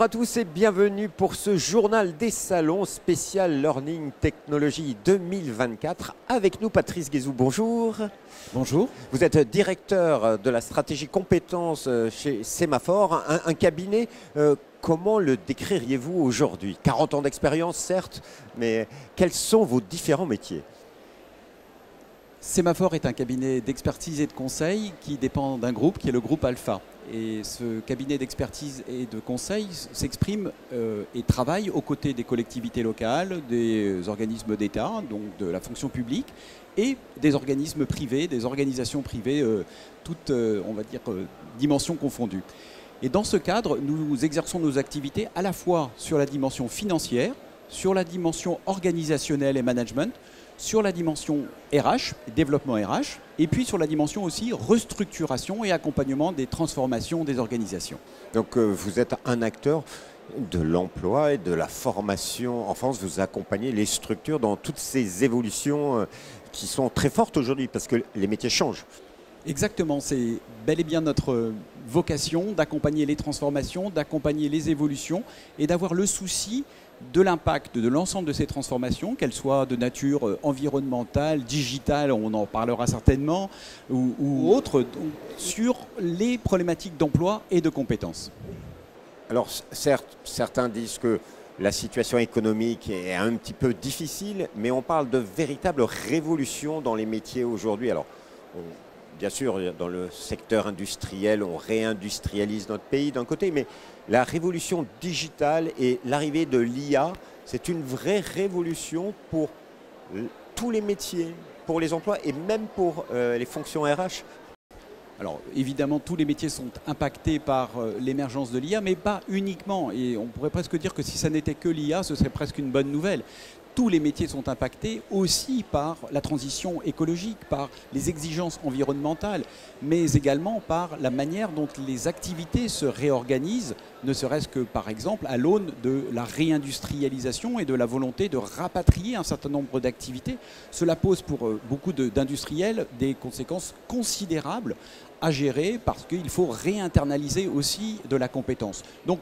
Bonjour à tous et bienvenue pour ce journal des salons spécial Learning Technology 2024. Avec nous Patrice Guézou, bonjour. Bonjour. Vous êtes directeur de la stratégie compétences chez Sémaphore, un cabinet. Comment le décririez-vous aujourd'hui? 40 ans d'expérience certes, mais quels sont vos différents métiers? Sémaphore est un cabinet d'expertise et de conseil qui dépend d'un groupe qui est le groupe Alpha. Et ce cabinet d'expertise et de conseil s'exprime et travaille aux côtés des collectivités locales, des organismes d'État, donc de la fonction publique, et des organismes privés, des organisations privées, toutes, on va dire, dimensions confondues. Et dans ce cadre, nous exerçons nos activités à la fois sur la dimension financière, sur la dimension organisationnelle et management, sur la dimension RH, développement RH, et puis sur la dimension aussi restructuration et accompagnement des transformations des organisations. Donc vous êtes un acteur de l'emploi et de la formation en France. Vous accompagnez les structures dans toutes ces évolutions qui sont très fortes aujourd'hui parce que les métiers changent. Exactement, c'est bel et bien notre vocation d'accompagner les transformations, d'accompagner les évolutions et d'avoir le souci de l'impact de l'ensemble de ces transformations, qu'elles soient de nature environnementale, digitale, on en parlera certainement, ou autres, sur les problématiques d'emploi et de compétences. Alors certes, certains disent que la situation économique est un petit peu difficile, mais on parle de véritable révolution dans les métiers aujourd'hui. Alors, bien sûr, dans le secteur industriel, on réindustrialise notre pays d'un côté, mais la révolution digitale et l'arrivée de l'IA, c'est une vraie révolution pour tous les métiers, pour les emplois et même pour les fonctions RH. Alors évidemment, tous les métiers sont impactés par l'émergence de l'IA, mais pas uniquement. Et on pourrait presque dire que si ça n'était que l'IA, ce serait presque une bonne nouvelle. Tous les métiers sont impactés aussi par la transition écologique, par les exigences environnementales, mais également par la manière dont les activités se réorganisent, ne serait-ce que par exemple à l'aune de la réindustrialisation et de la volonté de rapatrier un certain nombre d'activités. Cela pose pour beaucoup d'industriels des conséquences considérables à gérer parce qu'il faut réinternaliser aussi de la compétence. Donc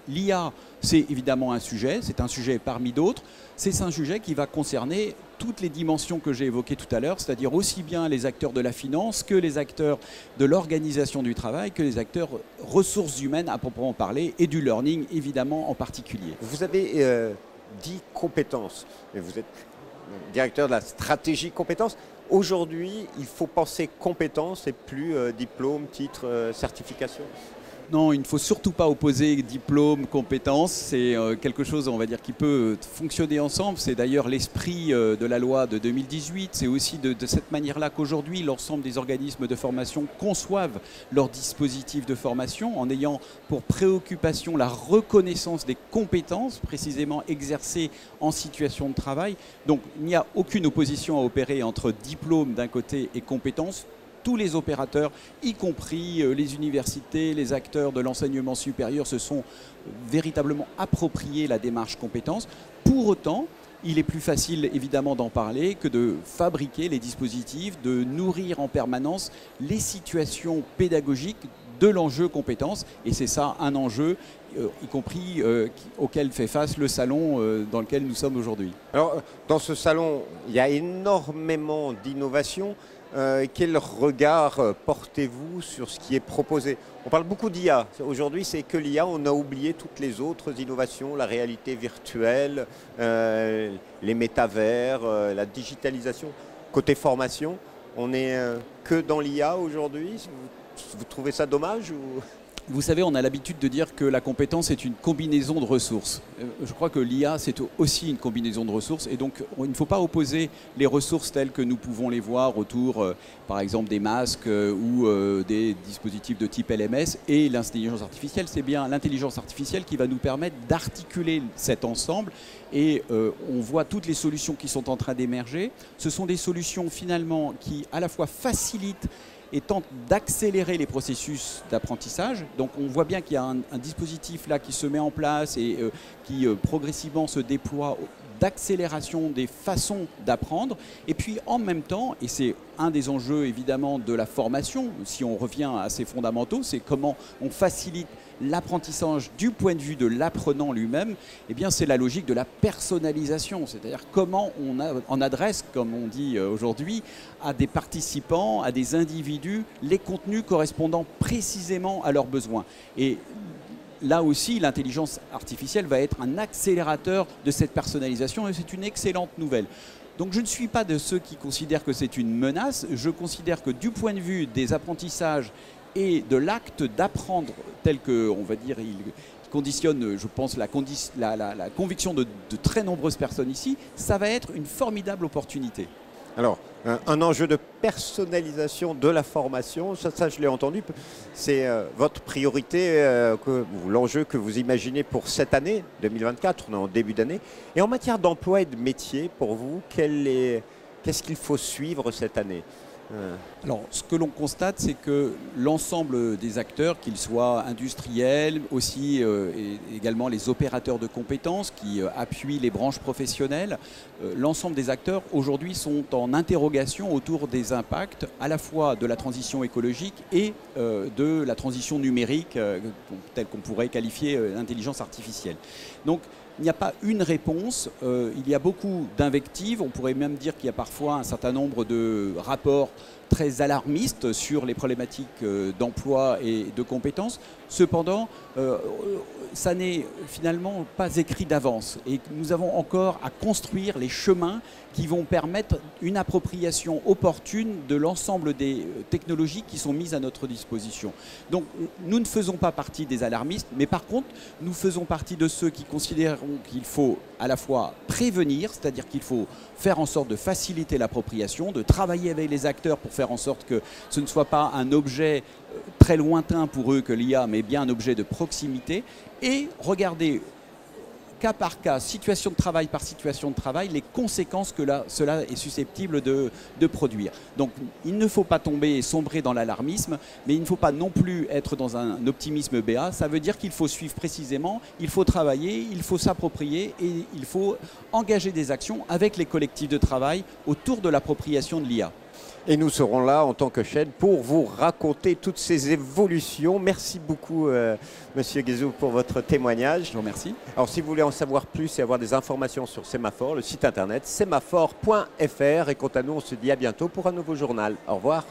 l'IA, c'est évidemment un sujet, c'est un sujet parmi d'autres. C'est un sujet qui va concerner toutes les dimensions que j'ai évoquées tout à l'heure, c'est-à-dire aussi bien les acteurs de la finance que les acteurs de l'organisation du travail, que les acteurs ressources humaines à proprement parler et du learning évidemment en particulier. Vous avez dit compétences, mais vous êtes directeur de la stratégie compétences. Aujourd'hui, il faut penser compétences et plus diplôme, titre, certification. Non, il ne faut surtout pas opposer diplôme, compétences. C'est quelque chose, on va dire, qui peut fonctionner ensemble. C'est d'ailleurs l'esprit de la loi de 2018. C'est aussi de cette manière-là qu'aujourd'hui, l'ensemble des organismes de formation conçoivent leurs dispositifs de formation en ayant pour préoccupation la reconnaissance des compétences précisément exercées en situation de travail. Donc, il n'y a aucune opposition à opérer entre diplôme d'un côté et compétences. Tous les opérateurs, y compris les universités, les acteurs de l'enseignement supérieur, se sont véritablement appropriés la démarche compétences. Pour autant, il est plus facile évidemment d'en parler que de fabriquer les dispositifs, de nourrir en permanence les situations pédagogiques de l'enjeu compétences. Et c'est ça un enjeu, y compris auquel fait face le salon dans lequel nous sommes aujourd'hui. Alors, dans ce salon, il y a énormément d'innovations. Quel regard portez-vous sur ce qui est proposé? On parle beaucoup d'IA. Aujourd'hui, c'est que l'IA. On a oublié toutes les autres innovations, la réalité virtuelle, les métavers, la digitalisation. Côté formation, on n'est que dans l'IA aujourd'hui. Vous trouvez ça dommage ou... Vous savez, on a l'habitude de dire que la compétence est une combinaison de ressources. Je crois que l'IA, c'est aussi une combinaison de ressources. Et donc, il ne faut pas opposer les ressources telles que nous pouvons les voir autour, par exemple, des masques ou des dispositifs de type LMS et l'intelligence artificielle. C'est bien l'intelligence artificielle qui va nous permettre d'articuler cet ensemble. Et on voit toutes les solutions qui sont en train d'émerger. Ce sont des solutions, finalement, qui à la fois facilitent et tente d'accélérer les processus d'apprentissage. Donc on voit bien qu'il y a un dispositif là qui se met en place et qui progressivement se déploie d'accélération des façons d'apprendre. Et puis en même temps, et c'est un des enjeux évidemment de la formation, si on revient à ces fondamentaux, c'est comment on facilite l'apprentissage du point de vue de l'apprenant lui-même. Eh bien, c'est la logique de la personnalisation, c'est-à-dire comment on adresse, comme on dit aujourd'hui, à des participants, à des individus, les contenus correspondant précisément à leurs besoins. Et là aussi, l'intelligence artificielle va être un accélérateur de cette personnalisation et c'est une excellente nouvelle. Donc je ne suis pas de ceux qui considèrent que c'est une menace. Je considère que du point de vue des apprentissages et de l'acte d'apprendre tel que, on va dire, il conditionne, je pense, la conviction de très nombreuses personnes ici, ça va être une formidable opportunité. Alors, un enjeu de personnalisation de la formation, ça je l'ai entendu, c'est votre priorité, l'enjeu que vous imaginez pour cette année, 2024, on est en début d'année. Et en matière d'emploi et de métier, pour vous, qu'est-ce qu'il faut suivre cette année ? Alors, ce que l'on constate, c'est que l'ensemble des acteurs, qu'ils soient industriels, aussi et également les opérateurs de compétences qui appuient les branches professionnelles, l'ensemble des acteurs aujourd'hui sont en interrogation autour des impacts à la fois de la transition écologique et de la transition numérique, telle qu'on pourrait qualifier l'intelligence artificielle. Donc, il n'y a pas une réponse, il y a beaucoup d'invectives, on pourrait même dire qu'il y a parfois un certain nombre de rapports très alarmistes sur les problématiques d'emploi et de compétences. Cependant, ça n'est finalement pas écrit d'avance et nous avons encore à construire les chemins qui vont permettre une appropriation opportune de l'ensemble des technologies qui sont mises à notre disposition. Donc nous ne faisons pas partie des alarmistes, mais par contre nous faisons partie de ceux qui considèrent qu'il faut à la fois prévenir, c'est-à-dire qu'il faut faire en sorte de faciliter l'appropriation, de travailler avec les acteurs pour faire en sorte que ce ne soit pas un objet très lointain pour eux que l'IA, mais bien un objet de proximité, et regarder cas par cas, situation de travail par situation de travail, les conséquences que cela est susceptible de produire. Donc il ne faut pas tomber et sombrer dans l'alarmisme, mais il ne faut pas non plus être dans un optimisme béat. Ça veut dire qu'il faut suivre précisément, il faut travailler, il faut s'approprier et il faut engager des actions avec les collectifs de travail autour de l'appropriation de l'IA. Et nous serons là en tant que chaîne pour vous raconter toutes ces évolutions. Merci beaucoup, Monsieur Guézou, pour votre témoignage. Je vous remercie. Alors, si vous voulez en savoir plus et avoir des informations sur Sémaphore, le site internet sémaphore.fr. Et quant à nous, on se dit à bientôt pour un nouveau journal. Au revoir.